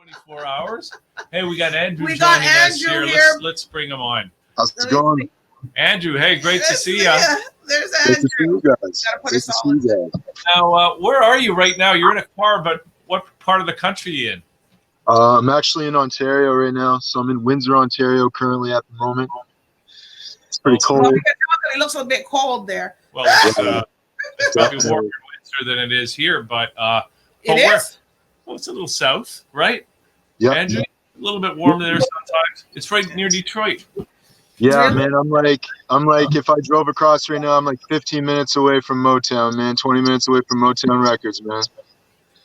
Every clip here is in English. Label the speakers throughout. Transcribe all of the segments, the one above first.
Speaker 1: 24 hours. Hey, we got Andrew
Speaker 2: We got
Speaker 1: joining us
Speaker 2: Andrew
Speaker 1: here.
Speaker 2: here.
Speaker 1: Let's bring him on.
Speaker 3: How's it going?
Speaker 1: Andrew, hey, great to see you.
Speaker 2: There's
Speaker 3: Great to see
Speaker 2: Andrew.
Speaker 3: you guys.
Speaker 2: Gotta put
Speaker 3: Great
Speaker 2: us
Speaker 3: to
Speaker 2: all
Speaker 3: see
Speaker 2: in.
Speaker 3: you guys.
Speaker 1: Now, where are you right now? You're in a car, but what part of the country are you in?
Speaker 3: I'm actually in Ontario right now, so I'm in Windsor, Ontario currently at the moment. It's pretty
Speaker 2: Well,
Speaker 3: cold.
Speaker 2: you can tell that it looks a bit cold there.
Speaker 1: Well, it's probably warmer in Windsor than it is here, but
Speaker 2: It
Speaker 1: where?
Speaker 2: is?
Speaker 1: Well, it's a little south, right?
Speaker 3: Yeah,
Speaker 1: Andrew, a little bit warm there sometimes. It's right near Detroit.
Speaker 3: yeah,
Speaker 2: Really?
Speaker 3: man. I'm like, if I drove across right now, I'm like 15 minutes away from Motown, man. 20 minutes away from Motown Records, man.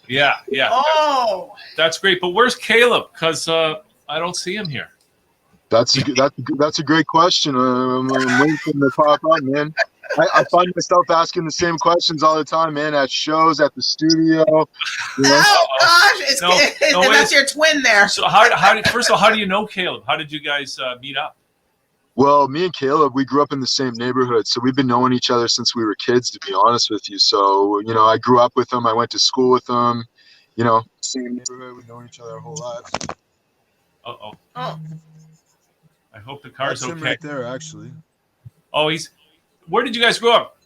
Speaker 1: Yeah.
Speaker 2: Oh,
Speaker 1: That's great. But where's Kaleb? Because I don't see him here.
Speaker 3: That's a great question. I'm waiting for him to pop up, man. I find myself asking the same questions all the time, man. At shows, at the studio. You know?
Speaker 2: oh gosh! That's your twin there.
Speaker 1: So first of all, how do you know Kaleb? How did you guys meet up?
Speaker 3: Well, me and Kaleb, we grew up in the same neighborhood, so we've been knowing each other since we were kids, to be honest with you. So, I grew up with him. I went to school with him. Same neighborhood. We've known each other our whole lives.
Speaker 1: Uh-oh.
Speaker 2: Oh,
Speaker 1: I hope the car's
Speaker 3: That's him
Speaker 1: okay.
Speaker 3: right there, actually.
Speaker 1: Oh, where did you guys grow up?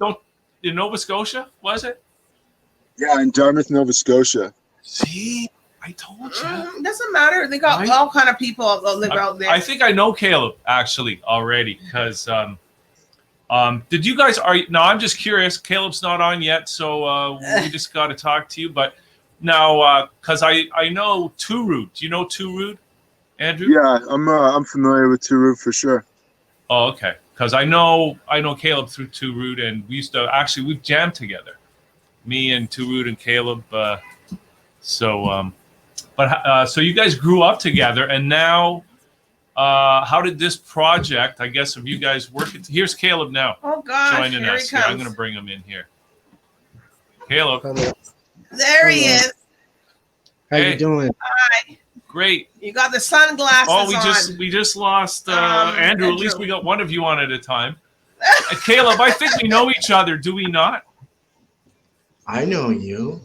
Speaker 1: In Nova Scotia, was it?
Speaker 3: Yeah, in Dartmouth, Nova Scotia.
Speaker 1: See, I told you.
Speaker 2: doesn't matter. They got all kind of people that live out there.
Speaker 1: I think I know Kaleb actually already because did you guys now I'm just curious. Caleb's not on yet, so we just got to talk to you. But now because I know Two Rude. Do you know Two Rude, Andrew?
Speaker 3: Yeah, I'm familiar with Two Rude for sure.
Speaker 1: Oh, okay. Because I know Kaleb through Two Rude, and we've jammed together, me and Two Rude and Kaleb. So you guys grew up together, and now, how did this project? I guess of you guys working. Here's Kaleb now.
Speaker 2: Oh gosh!
Speaker 1: Joining us here. I'm going to bring him in here. Kaleb.
Speaker 2: There he is.
Speaker 4: How you doing?
Speaker 2: Hi.
Speaker 1: Great.
Speaker 2: You got the sunglasses on.
Speaker 1: We just lost Andrew. At least we got one of you on at a time. Kaleb, I think we know each other. Do we not?
Speaker 4: I know you.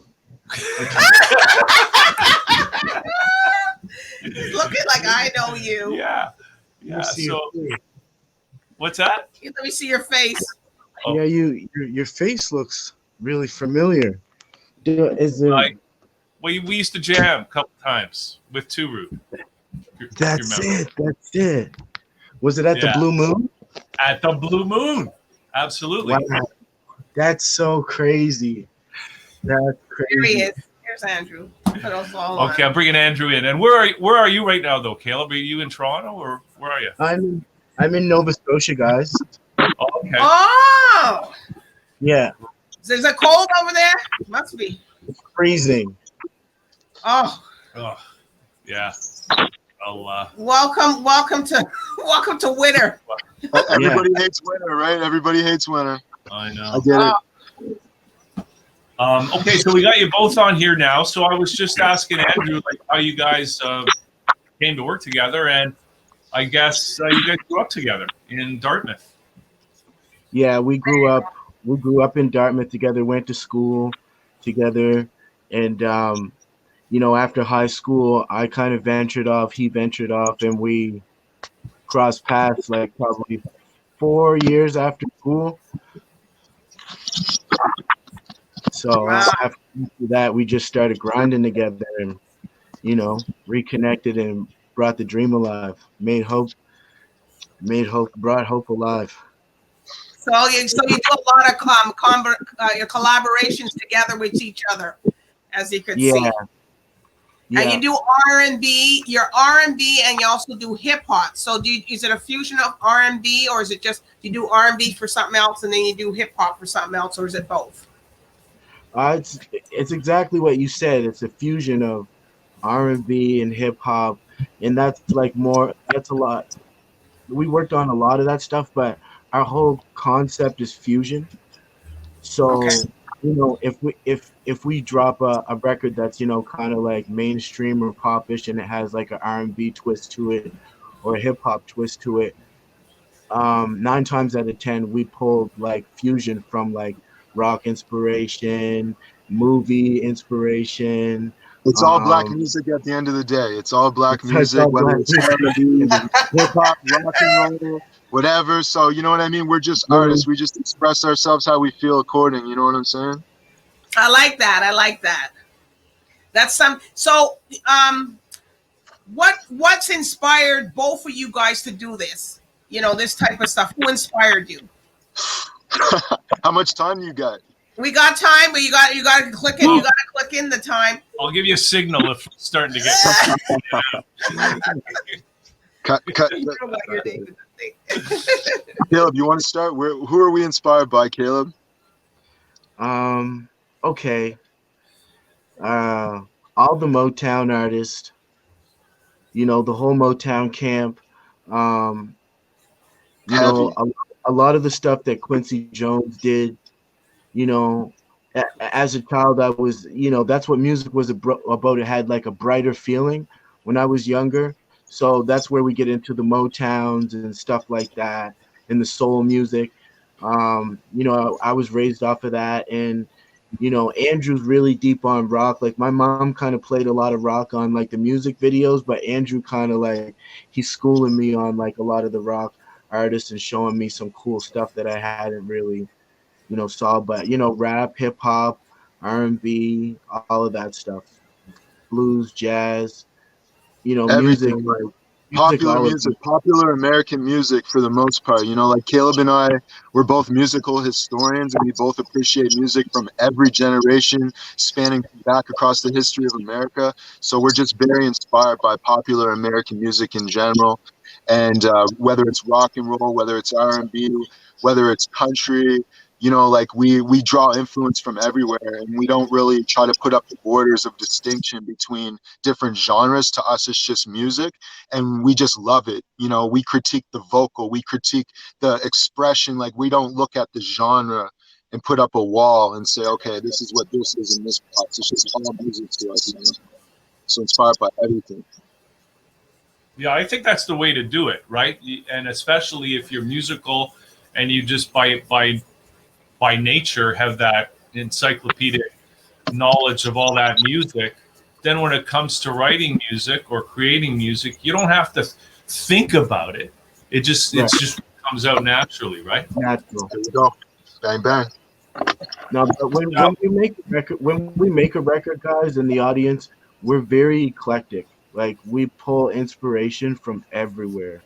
Speaker 2: He's looking like I know you.
Speaker 1: Yeah. So, what's that?
Speaker 2: Let me see your face.
Speaker 1: Oh.
Speaker 4: Yeah, your face looks really familiar. Is it?
Speaker 1: We used to jam a couple times with Two Rude.
Speaker 4: That's it. Was it at the Blue Moon?
Speaker 1: At the Blue Moon. Absolutely.
Speaker 4: Wow. That's so crazy. That's crazy.
Speaker 2: There he is. Here's Andrew.
Speaker 1: Okay, I'm bringing Andrew in. And where are you right now, though, Kaleb? Are you in Toronto, or where are you?
Speaker 4: I'm in Nova Scotia, guys.
Speaker 1: Oh, okay.
Speaker 2: Oh.
Speaker 4: Yeah.
Speaker 2: Is it cold over there? Must be.
Speaker 4: It's freezing.
Speaker 2: Oh.
Speaker 1: Yeah.
Speaker 2: Welcome to winter.
Speaker 3: Everybody hates winter, right? Everybody hates winter.
Speaker 1: I know.
Speaker 3: I get it.
Speaker 1: Okay, so we got you both on here now. So I was just asking Andrew how you guys came to work together, and I guess you guys grew up together in Dartmouth.
Speaker 4: Yeah, we grew up in Dartmouth together, went to school together, and after high school, I kind of ventured off, he ventured off, and we crossed paths like probably 4 years after school. So after that, we just started grinding together and, reconnected and brought the dream alive, brought hope alive.
Speaker 2: So you do a lot of collaborations together with each other, as you could see.
Speaker 4: Yeah.
Speaker 2: And you do R&B, you're R&B, and you also do hip hop. So is it a fusion of R&B, or is it just you do R&B for something else and then you do hip hop for something else, or is it both?
Speaker 4: It's exactly what you said. It's a fusion of R&B and hip hop, and that's a lot. We worked on a lot of that stuff, but our whole concept is fusion. So, if we drop a record that's kind of like mainstream or popish, and it has like an R&B twist to it or a hip hop twist to it, 9 times out of 10 we pulled like fusion from like rock inspiration, movie inspiration,
Speaker 3: It's all black music at the end of the day. It's all black
Speaker 4: It's
Speaker 3: music,
Speaker 4: all
Speaker 3: whether
Speaker 4: black
Speaker 3: it's
Speaker 4: music.
Speaker 3: R&B, hip hop, rock and roll, whatever. So you know what I mean? We're just artists. We just express ourselves how we feel according. You know what I'm saying?
Speaker 2: I like that. I like that. That's some. So, what's inspired both of you guys to do this? You know, this type of stuff. Who inspired you?
Speaker 3: How much time you got?
Speaker 2: We got time, but you got to click in. You got to click in the time.
Speaker 1: I'll give you a signal if it's starting to get.
Speaker 3: cut.
Speaker 2: You know what you're doing.
Speaker 3: Caleb, you want to start? Who are we inspired by, Caleb?
Speaker 4: Okay. All the Motown artists, you know, the whole Motown camp. You know, a lot of the stuff that Quincy Jones did, you know, as a child, I was, you know, that's what music was about. It had like a brighter feeling when I was younger. So that's where we get into the Motowns and stuff like that, and the soul music. You know, I was raised off of that. And, you know, Andrew's really deep on rock. Like my mom kind of played a lot of rock on like the music videos, but Andrew kind of like, he's schooling me on like a lot of the rock artists and showing me some cool stuff that I hadn't really, you know, saw. But, you know, rap, hip hop, R&B, all of that stuff, blues, jazz, you know,
Speaker 3: Everything,
Speaker 4: music,
Speaker 3: like popular music, popular American music for the most part. You know, like Caleb and I, we're both musical historians, and we both appreciate music from every generation, spanning back across the history of America. So we're just very inspired by popular American music in general. And whether it's rock and roll, whether it's R&B, whether it's country, you know, like we draw influence from everywhere, and we don't really try to put up the borders of distinction between different genres. To us, it's just music, and we just love it. You know, we critique the vocal, we critique the expression. Like, we don't look at the genre and put up a wall and say, okay, this is what this is in this box. It's just all music to us, you know? So inspired by everything.
Speaker 1: Yeah, I think that's the way to do it, right? And especially if you're musical and you just by nature have that encyclopedic knowledge of all that music, then when it comes to writing music or creating music, you don't have to think about it. It just comes out naturally, right?
Speaker 4: Natural.
Speaker 3: There you go. Bang bang.
Speaker 4: No, but when we make a record, guys, in the audience, we're very eclectic. Like, we pull inspiration from everywhere,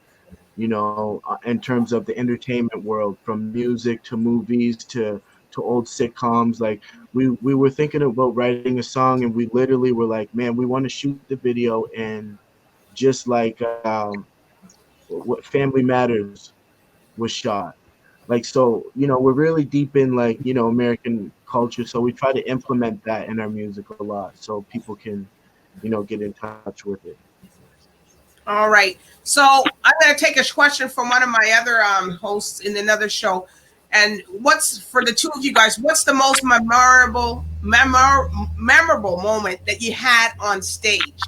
Speaker 4: you know, in terms of the entertainment world, from music to movies to old sitcoms. Like, we were thinking about writing a song, and we literally were like, man, we want to shoot the video and just like what Family Matters was shot. Like, so, you know, we're really deep in, like, you know, American culture. So we try to implement that in our music a lot so people can, you know, get in touch with it.
Speaker 2: All right. So I'm going to take a question from one of my other hosts in another show. And what's, for the two of you guys, what's the most memorable moment that you had on stage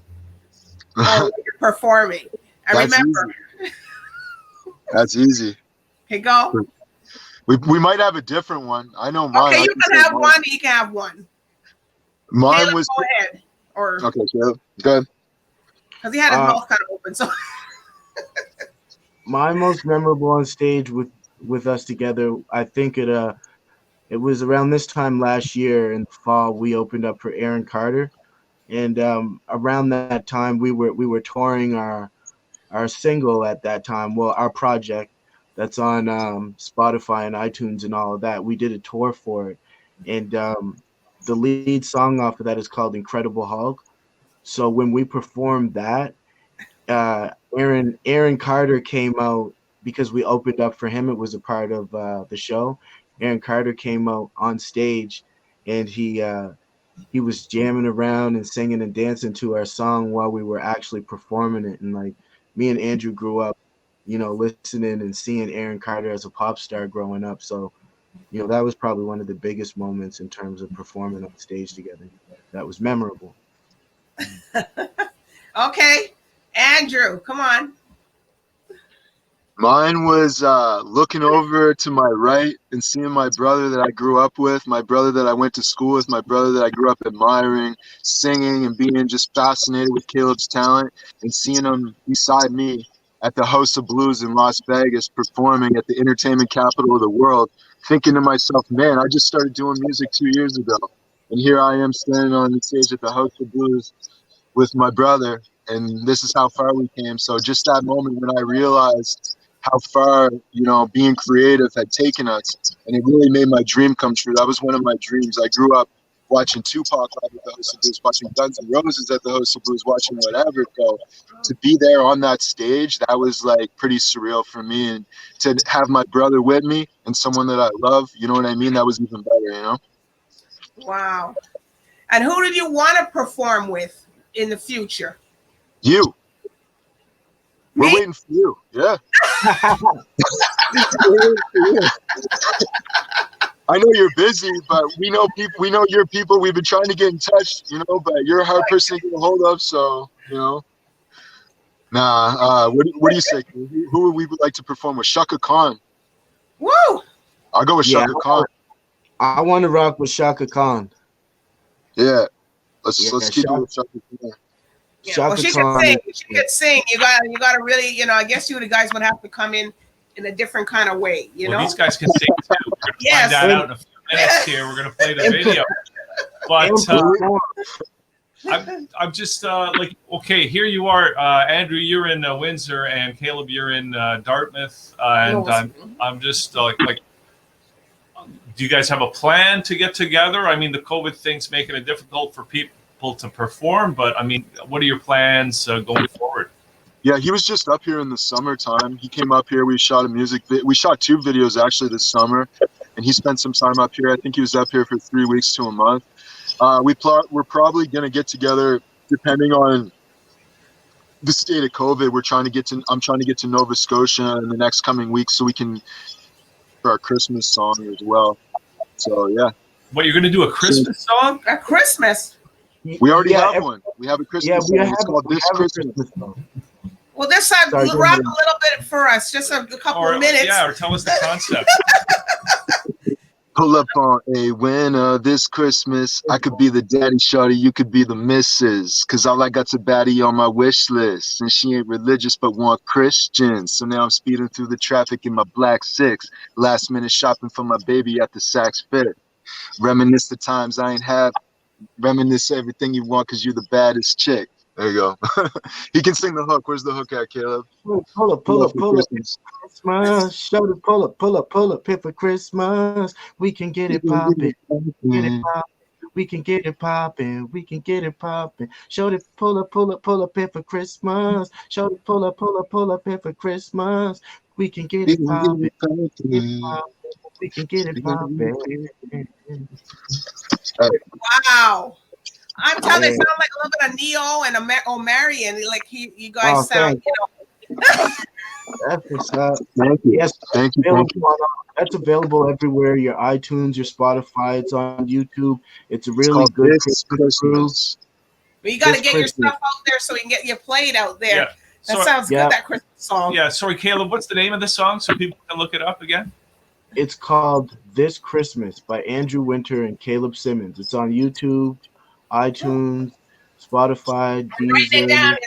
Speaker 2: or when you're performing?
Speaker 3: That's easy.
Speaker 2: Okay, go.
Speaker 3: We might have a different one. I know mine.
Speaker 2: Okay, you can have one. You can have one.
Speaker 3: Mine
Speaker 2: Caleb,
Speaker 3: was.
Speaker 2: go ahead. Or
Speaker 3: okay, Caleb, go ahead.
Speaker 2: Because he had his mouth kind of open. So
Speaker 4: my most memorable on stage with us together, I think it was around this time last year in the fall. We opened up for Aaron Carter, and around that time we were touring our single at that time. Well, our project that's on Spotify and iTunes and all of that. We did a tour for it, and the lead song off of that is called Incredible Hulk. So when we performed that, Aaron Carter came out because we opened up for him. It was a part of the show. Aaron Carter came out on stage, and he was jamming around and singing and dancing to our song while we were actually performing it. And like, me and Andrew grew up, you know, listening and seeing Aaron Carter as a pop star growing up. So, you know, that was probably one of the biggest moments in terms of performing on stage together. That was memorable.
Speaker 2: Okay, Andrew, come on.
Speaker 3: Mine was looking over to my right and seeing my brother that I grew up with, my brother that I went to school with, my brother that I grew up admiring, singing and being just fascinated with Caleb's talent, and seeing him beside me at the House of Blues in Las Vegas performing at the entertainment capital of the world, thinking to myself, man, I just started doing music 2 years ago. And here I am standing on the stage at the House of Blues with my brother, and this is how far we came. So just that moment when I realized how far, being creative had taken us, and it really made my dream come true. That was one of my dreams. I grew up watching Tupac live at the House of Blues, watching Guns N' Roses at the House of Blues, watching whatever go. To be there on that stage, that was like pretty surreal for me. And to have my brother with me and someone that I love, you know what I mean? That was even better,
Speaker 2: Wow. And who did you want to perform with in the future?
Speaker 3: You. We're
Speaker 2: Me?
Speaker 3: waiting for you. Yeah. I know you're busy, but we know people. We know your people. We've been trying to get in touch, but you're a hard person to get a hold of. So, Nah. What do you say? Who would we like to perform with? Shaka Khan.
Speaker 2: Woo!
Speaker 3: I'll go with Shaka Khan.
Speaker 4: I want to rock with Shaka Khan.
Speaker 3: Yeah. Let's keep it with Shaka Khan.
Speaker 2: Yeah, well, she could sing. She could sing. You got to really, I guess you guys would have to come in a different kind of way,
Speaker 1: Well, these guys can sing too. We're going to find that out in a few minutes here. We're going to play the video. But I'm just okay, here you are. Andrew, you're in Windsor, and Caleb, you're in Dartmouth. And I'm just like, do you guys have a plan to get together? I mean, the COVID thing's making it difficult for people to perform, but I mean, what are your plans going forward?
Speaker 3: Yeah, he was just up here in the summertime. He came up here. We shot we shot 2 videos actually this summer, and he spent some time up here. I think he was up here for 3 weeks to a month. We're probably gonna get together depending on the state of COVID. I'm trying to get to Nova Scotia in the next coming weeks so we can for our Christmas song as well. So yeah.
Speaker 1: What, you're gonna do a Christmas song?
Speaker 2: A Christmas.
Speaker 3: We already have one. We have a Christmas song. It's called This Christmas.
Speaker 2: Well, this time, rock a little bit for us, just a couple of minutes.
Speaker 1: Yeah, or tell us the concept.
Speaker 3: Pull up on a winner this Christmas. I could be the daddy shawty, you could be the missus. Cause all I got's a baddie on my wish list. And she ain't religious but want Christians. So now I'm speeding through the traffic in my black 6. Last minute shopping for my baby at the Saks Fifth. Reminisce the times I ain't have. Reminisce everything you want cause you're the baddest chick. There you go. He can sing the hook. Where's the hook at, Caleb?
Speaker 4: Pull up. Christmas. Show the pull up here for Christmas. We can get it poppin'. We can get it poppin'. We can get it poppin'. Show the pull up here for Christmas. Show the pull up here for Christmas. We can get it poppin'. We can get it poppin'.
Speaker 2: Wow. I'm telling you, it sounds like a little bit of Neo and Omarion. Like you guys sound,
Speaker 4: That's what's up.
Speaker 3: Thank you.
Speaker 4: Yes,
Speaker 3: thank you.
Speaker 4: That's available everywhere. Your iTunes, your Spotify. It's on YouTube. It's a really good
Speaker 3: Christmas.
Speaker 2: But you got to get your stuff out there so we can get you played out there.
Speaker 1: Yeah.
Speaker 2: That sounds good. That Christmas song.
Speaker 1: Yeah. Sorry, Caleb. What's the name of the song so people can look it up again?
Speaker 4: It's called This Christmas by Andrew Winter and Kaleb Simmonds. It's on YouTube, iTunes, Spotify, Deezer,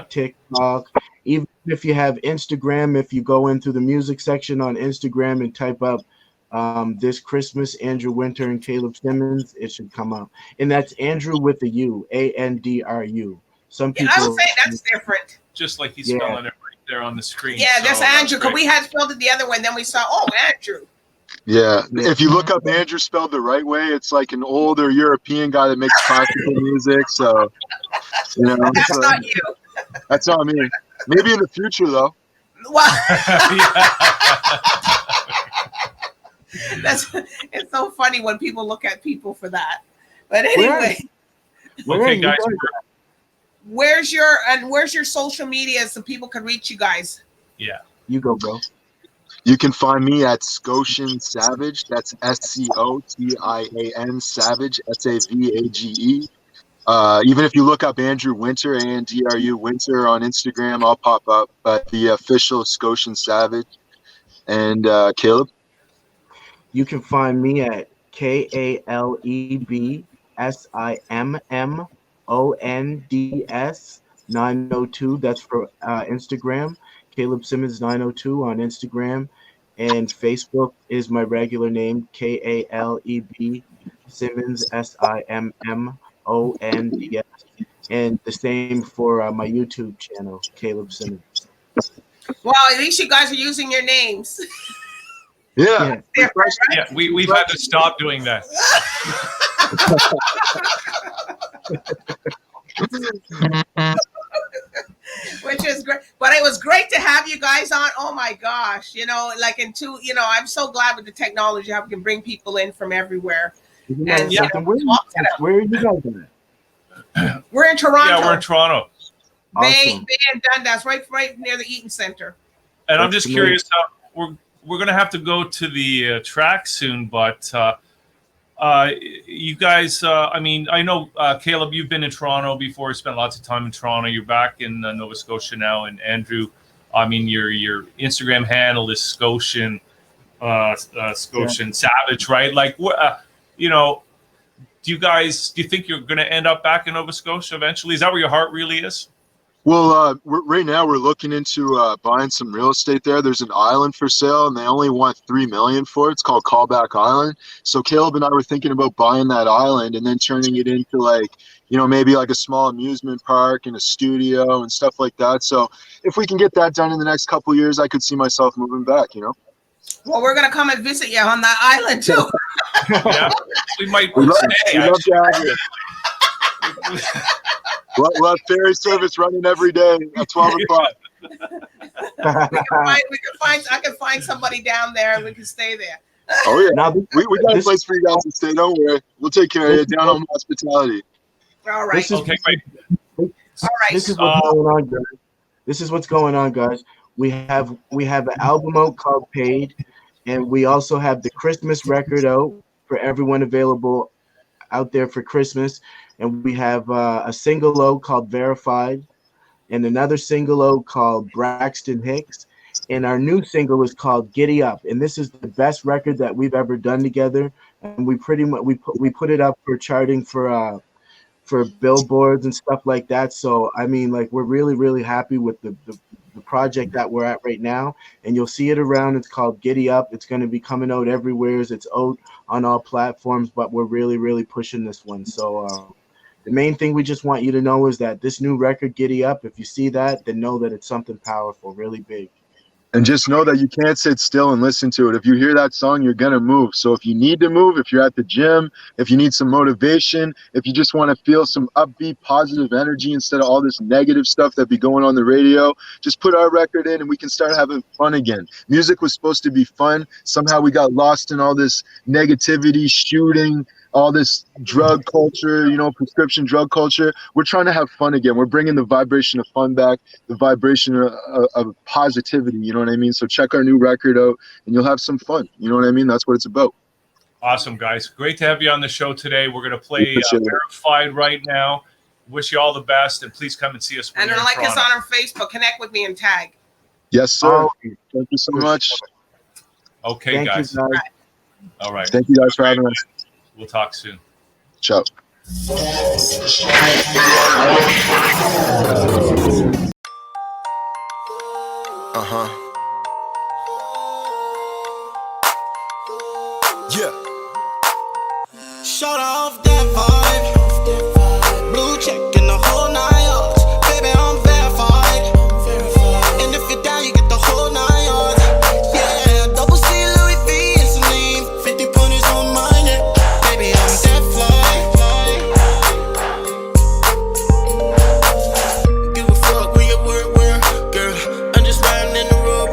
Speaker 4: TikTok. Even if you have Instagram, if you go into the music section on Instagram and type up This Christmas, Andrew Winter and Kaleb Simmonds, it should come up. And that's Andrew with a U, Andru. Some people.
Speaker 2: I would say that's different.
Speaker 1: Just like he's spelling it right there on the screen.
Speaker 2: Yeah, that's Andrew. Because we had spelled it the other way, and then we saw, Andrew.
Speaker 3: Yeah, if you look up Andrew spelled the right way, it's like an older European guy that makes classical music. So,
Speaker 2: that's not you.
Speaker 3: That's not me. Maybe in the future, though.
Speaker 2: Wow. It's so funny when people look at people for that. But anyway,
Speaker 1: okay, guys.
Speaker 2: Where's your social media so people can reach you guys?
Speaker 1: Yeah,
Speaker 4: you go, bro.
Speaker 3: You can find me at Scotian Savage. That's SCOTIAN Savage, SAVAGE. Even if you look up Andrew Winter, Andru Winter on Instagram, I'll pop up. But the official Scotian Savage. And Caleb?
Speaker 4: You can find me at KalebSimmonds 902. That's for Instagram. Kaleb Simmonds 902 on Instagram. And Facebook is my regular name, Kaleb Simmonds Simmonds. And the same for my YouTube channel, Kaleb Simmonds.
Speaker 2: Well, at least you guys are using your names.
Speaker 3: Yeah.
Speaker 1: Yeah, we've had to stop doing that.
Speaker 2: Which is great. But it was great to have you guys on. Oh my gosh. I'm so glad with the technology how we can bring people in from everywhere. And
Speaker 4: where are you guys at?
Speaker 2: We're in Toronto.
Speaker 1: Yeah, we're in Toronto.
Speaker 2: Bay and Dundas, right near the Eaton Center.
Speaker 1: And I'm just curious how we're going to have to go to the track soon, but you guys, I know, Caleb, you've been in Toronto before. You spent lots of time in Toronto. You're back in Nova Scotia now. And Andrew, your Instagram handle is Scotian Savage, right? Like, do you think you're going to end up back in Nova Scotia eventually? Is that where your heart really is?
Speaker 3: Well, right now we're looking into buying some real estate there. There's an island for sale, and they only want $3 million for it. It's called Callback Island. So Caleb and I were thinking about buying that island and then turning it into maybe like a small amusement park and a studio and stuff like that. So if we can get that done in the next couple of years, I could see myself moving back.
Speaker 2: Well, we're gonna come and visit you on that island too.
Speaker 1: Yeah, we might stay.
Speaker 3: Love to have you. We'll have ferry service running every day at 12 o'clock.
Speaker 2: I can find somebody down there and we can stay there.
Speaker 3: Oh, yeah. Now, we got a place for you guys to stay. Don't worry. We'll take care of you. Down home hospitality.
Speaker 2: All right.
Speaker 1: Okay, great.
Speaker 2: All right.
Speaker 4: This is what's going on, guys. This is what's going on, guys. We have an album out called Paid, and we also have the Christmas record out for everyone available out there for Christmas. And we have a single out called Verified and another single out called Braxton Hicks. And our new single is called Giddy Up. And this is the best record that we've ever done together. And we pretty much we put it up for charting for billboards and stuff like that. So, we're really, really happy with the project that we're at right now. And you'll see it around. It's called Giddy Up. It's going to be coming out everywhere. It's out on all platforms, but we're really, really pushing this one. So, the main thing we just want you to know is that this new record, Giddy Up, if you see that, then know that it's something powerful, really big.
Speaker 3: And just know that you can't sit still and listen to it. If you hear that song, you're going to move. So if you need to move, if you're at the gym, if you need some motivation, if you just want to feel some upbeat, positive energy instead of all this negative stuff that be going on the radio, just put our record in and we can start having fun again. Music was supposed to be fun. Somehow we got lost in all this negativity, shooting, all this drug culture, prescription drug culture. We're trying to have fun again. We're bringing the vibration of fun back, the vibration of positivity, you know what I mean? So check our new record out and you'll have some fun. You know what I mean? That's what it's about.
Speaker 1: Awesome, guys. Great to have you on the show today. We're going to play Verified right now. Wish you all the best, and please come and see us.
Speaker 2: And like us on our Facebook. Connect with me and tag.
Speaker 3: Yes, sir. Thank you so much.
Speaker 1: Okay,
Speaker 4: Thank
Speaker 1: guys.
Speaker 4: you, guys.
Speaker 1: All right.
Speaker 3: Thank you guys for having us.
Speaker 1: We'll talk soon.
Speaker 3: Ciao.
Speaker 5: Yeah. Shut off that vibe. Blue check in the whole 9 yards. Baby, I'm verified. And if you're down, you get the whole 9 yards. Yeah, double C, Louis V, and Celine. 50 pointers on my neck. Baby, I'm that fly. Give a fuck where you work, girl. I'm just riding in the road.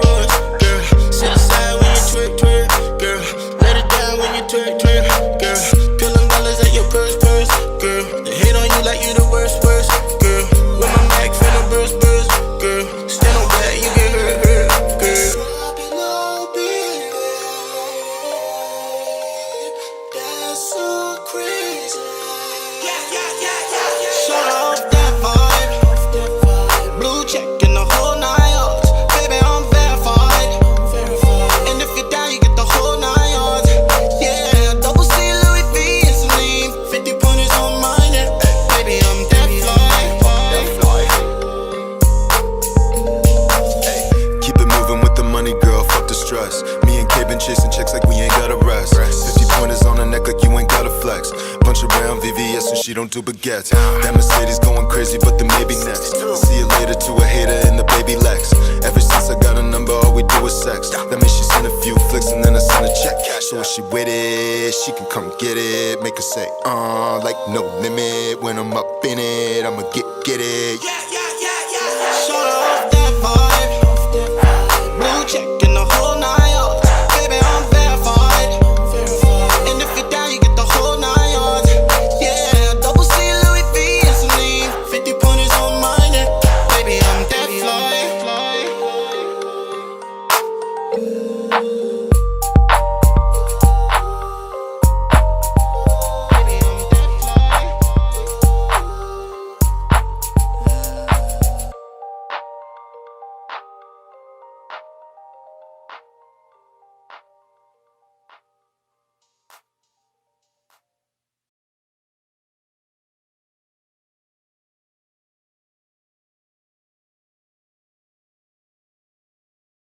Speaker 6: crown, VVS, so she don't do baguettes. That Mercedes going crazy, but then maybe next. I'll see you later to a hater in the baby Lex. Ever since I got a number, all we do is sex. That means she sent a few flicks and then I sent a check. So if she with it, she can come get it. Make her say, like no limit. When I'm up in it, I'ma get it.